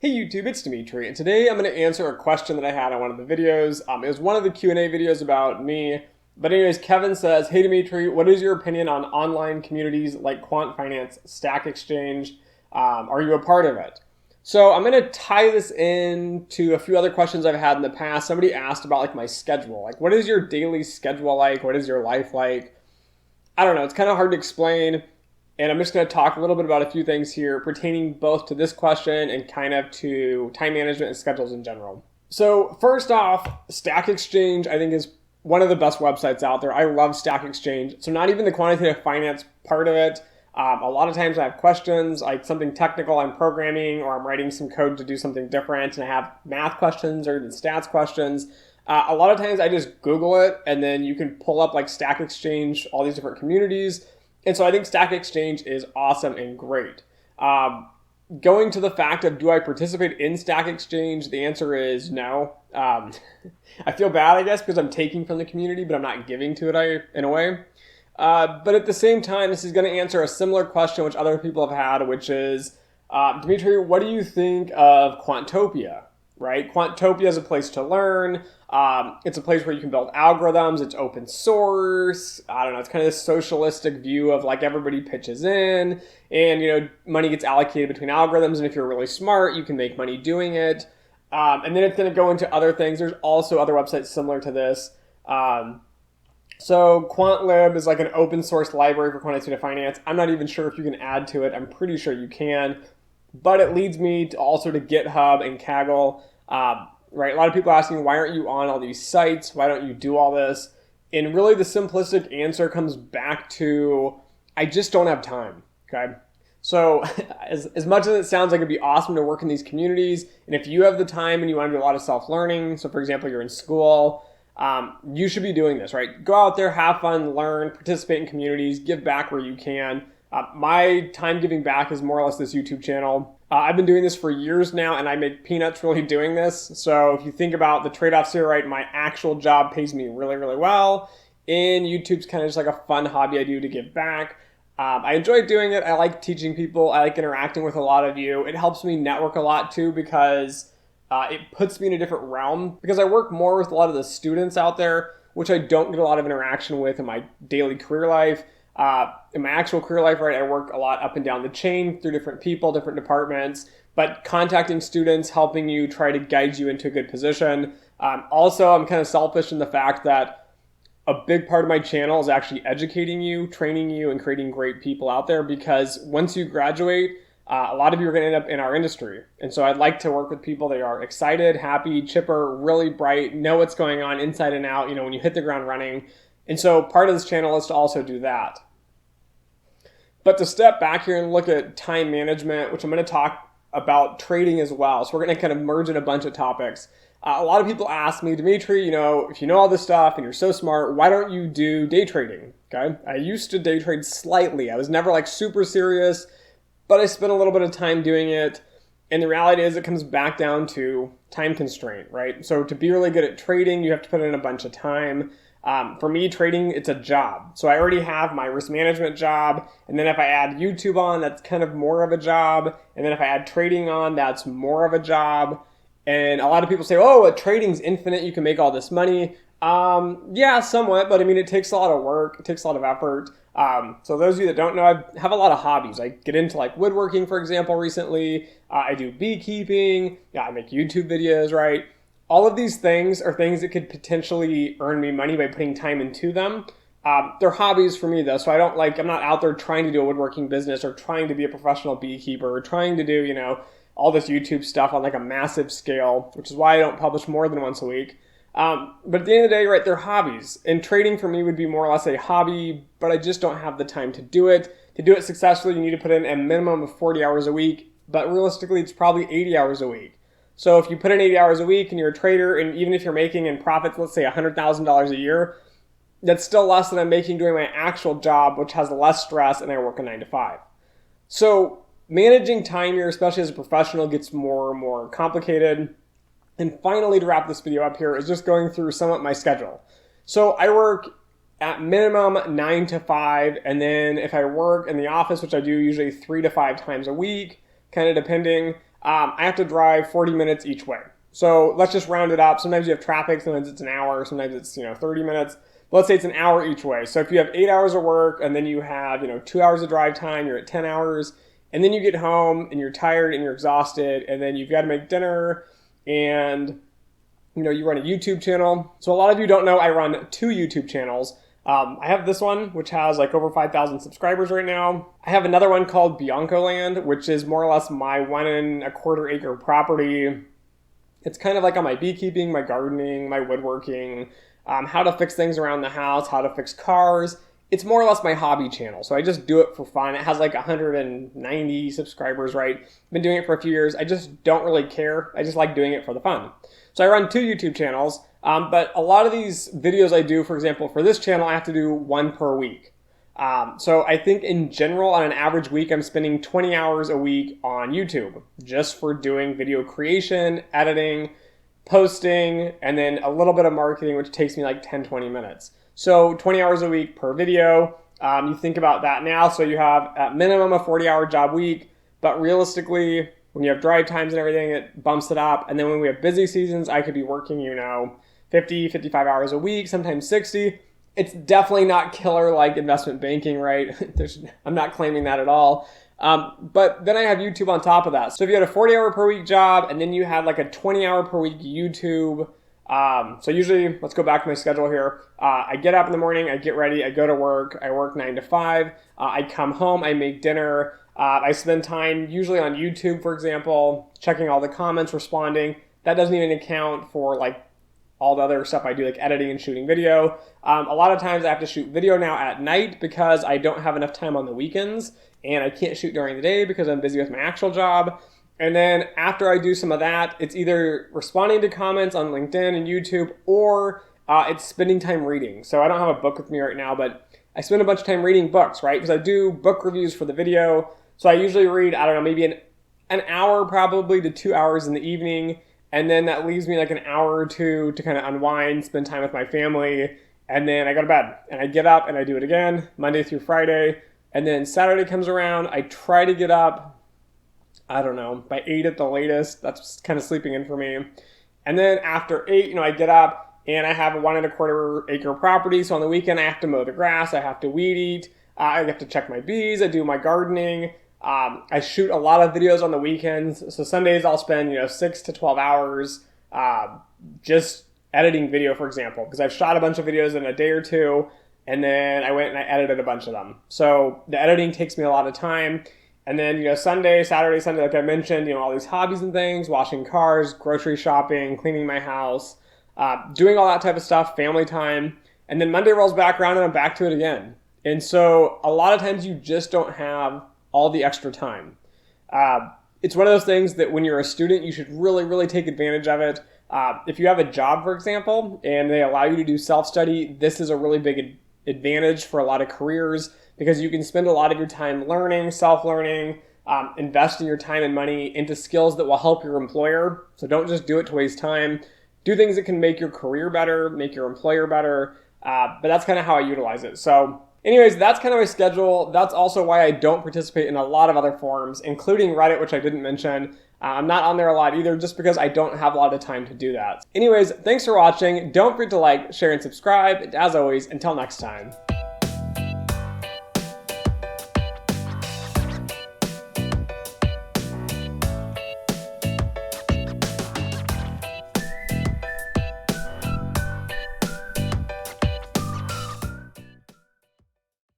Hey YouTube, it's Dimitri, and today I'm going to answer a question that I had on one of the videos. It was one of the Q&A videos about me. But anyways, Kevin says, hey Dimitri, what is your opinion on online communities like Quant Finance, Stack Exchange? Are you a part of it? So I'm going to tie this into a few other questions I've had in the past. Somebody asked about like my schedule. Like, what is your daily schedule like? What is your life like? I don't know. It's kind of hard to explain. And I'm just going to talk a little bit about a few things here pertaining both to this question and kind of to time management and schedules in general. So first off, Stack Exchange I think is one of the best websites out there. I love Stack Exchange. So not even the quantitative finance part of it. A lot of times I have questions like something technical I'm programming or I'm writing some code to do something different and I have math questions or even stats questions. A lot of times I just Google it and then you can pull up like Stack Exchange, all these different communities. And so I think Stack Exchange is awesome and great. Going to the fact of do I participate in Stack Exchange, the answer is no. I feel bad, I guess, because I'm taking from the community, but I'm not giving to it in a way. But at the same time, this is going to answer a similar question which other people have had, which is, Dimitri, what do you think of Quantopia? Right? Quantopia is a place to learn. It's a place where you can build algorithms. It's open source. I don't know. It's kind of this socialistic view of like everybody pitches in and, money gets allocated between algorithms. And if you're really smart, you can make money doing it. And then it's going to go into other things. There's also other websites similar to this. So QuantLib is like an open source library for quantitative finance. I'm not even sure if you can add to it. I'm pretty sure you can. But it leads me to also to GitHub and Kaggle. Right? A lot of people are asking, why aren't you on all these sites? Why don't you do all this? And really the simplistic answer comes back to, I just don't have time, okay? So as much as it sounds like it'd be awesome to work in these communities, and if you have the time and you want to do a lot of self-learning, so for example, you're in school, you should be doing this, right? Go out there, have fun, learn, participate in communities, give back where you can. My time giving back is more or less this YouTube channel. I've been doing this for years now and I make peanuts really doing this. So if you think about the trade-offs here, right, my actual job pays me really, really well. And YouTube's kind of just like a fun hobby I do to give back. I enjoy doing it. I like teaching people. I like interacting with a lot of you. It helps me network a lot too because it puts me in a different realm because I work more with a lot of the students out there, which I don't get a lot of interaction with in my daily career life. In my actual career life, right, I work a lot up and down the chain through different people, different departments, but contacting students, helping you, try to guide you into a good position. Also, I'm kind of selfish in the fact that a big part of my channel is actually educating you, training you, and creating great people out there because once you graduate, a lot of you are going to end up in our industry. And so I'd like to work with people that are excited, happy, chipper, really bright, know what's going on inside and out, when you hit the ground running. And so part of this channel is to also do that. But to step back here and look at time management, which I'm going to talk about trading as well. So we're going to kind of merge in a bunch of topics. A lot of people ask me, Dimitri, if you know all this stuff and you're so smart, why don't you do day trading? Okay. I used to day trade slightly. I was never like super serious, but I spent a little bit of time doing it. And the reality is it comes back down to time constraint, right? So to be really good at trading, you have to put in a bunch of time. For me, trading, it's a job. So I already have my risk management job. And then if I add YouTube on, that's kind of more of a job. And then if I add trading on, that's more of a job. And a lot of people say, oh, trading's infinite. You can make all this money. Yeah, somewhat. But I mean, it takes a lot of work. It takes a lot of effort. So those of you that don't know, I have a lot of hobbies. I get into like woodworking, for example, recently. I do beekeeping. Yeah, I make YouTube videos, right? All of these things are things that could potentially earn me money by putting time into them. They're hobbies for me though, so I'm not out there trying to do a woodworking business or trying to be a professional beekeeper or trying to do, all this YouTube stuff on like a massive scale, which is why I don't publish more than once a week. But at the end of the day, right, they're hobbies. And trading for me would be more or less a hobby, but I just don't have the time to do it. To do it successfully, you need to put in a minimum of 40 hours a week, but realistically, it's probably 80 hours a week. So if you put in 80 hours a week and you're a trader, and even if you're making in profits, let's say $100,000 a year, that's still less than I'm making doing my actual job, which has less stress, and I work a 9 to 5. So managing time here, especially as a professional, gets more and more complicated. And finally, to wrap this video up here, is just going through somewhat my schedule. So I work at minimum 9 to 5, and then if I work in the office, which I do usually 3 to 5 times a week, kind of depending, I have to drive 40 minutes each way. So let's just round it up. Sometimes you have traffic, sometimes it's an hour, sometimes it's 30 minutes. But let's say it's an hour each way. So if you have 8 hours of work and then you have 2 hours of drive time, you're at 10 hours. And then you get home and you're tired and you're exhausted, and then you've got to make dinner, and you run a YouTube channel. So a lot of you don't know I run 2 YouTube channels. I have this one, which has like over 5,000 subscribers right now. I have another one called Bianco Land, which is more or less my 1.25 acre property. It's kind of like on my beekeeping, my gardening, my woodworking, how to fix things around the house, how to fix cars. It's more or less my hobby channel. So I just do it for fun. It has like 190 subscribers, right? I've been doing it for a few years. I just don't really care. I just like doing it for the fun. So I run 2 YouTube channels, but a lot of these videos I do, for example, for this channel, I have to do 1 per week. So I think in general, on an average week, I'm spending 20 hours a week on YouTube just for doing video creation, editing, posting, and then a little bit of marketing, which takes me like 10, 20 minutes. So 20 hours a week per video. You think about that now. So you have at minimum a 40-hour job week, but realistically, when you have drive times and everything, it bumps it up. And then when we have busy seasons, I could be working, 50, 55 hours a week, sometimes 60. It's definitely not killer like investment banking, right? I'm not claiming that at all. But then I have YouTube on top of that. So if you had a 40-hour per week job and then you had like a 20-hour per week YouTube, so usually, let's go back to my schedule here. I get up in the morning, I get ready, I go to work, I work 9 to 5, I come home, I make dinner, I spend time usually on YouTube, for example, checking all the comments, responding. That doesn't even account for like all the other stuff I do, like editing and shooting video. A lot of times I have to shoot video now at night because I don't have enough time on the weekends, and I can't shoot during the day because I'm busy with my actual job. And then after I do some of that, it's either responding to comments on LinkedIn and YouTube, or it's spending time reading. So I don't have a book with me right now, but I spend a bunch of time reading books, right? Because I do book reviews for the video. So I usually read, maybe an hour probably to 2 hours in the evening. And then that leaves me like an hour or 2 to kind of unwind, spend time with my family. And then I go to bed and I get up and I do it again, Monday through Friday. And then Saturday comes around, I try to get up, by 8 at the latest. That's kind of sleeping in for me. And then after 8, I get up and I have a 1.25 acre property. So on the weekend, I have to mow the grass. I have to weed eat. I have to check my bees. I do my gardening. I shoot a lot of videos on the weekends. So Sundays, I'll spend, 6 to 12 hours just editing video, for example, because I've shot a bunch of videos in a day or 2. And then I went and I edited a bunch of them. So the editing takes me a lot of time. And then, Saturday, Sunday, like I mentioned, all these hobbies and things, washing cars, grocery shopping, cleaning my house, doing all that type of stuff, family time. And then Monday rolls back around and I'm back to it again. And so a lot of times you just don't have all the extra time. It's one of those things that when you're a student, you should really, really take advantage of it. If you have a job, for example, and they allow you to do self-study, this is a really big advantage for a lot of careers, because you can spend a lot of your time learning, self-learning, investing your time and money into skills that will help your employer. So don't just do it to waste time. Do things that can make your career better, make your employer better. But that's kind of how I utilize it. So anyways, that's kind of my schedule. That's also why I don't participate in a lot of other forums, including Reddit, which I didn't mention. I'm not on there a lot either, just because I don't have a lot of time to do that. Anyways, thanks for watching. Don't forget to like, share, and subscribe. And as always, until next time.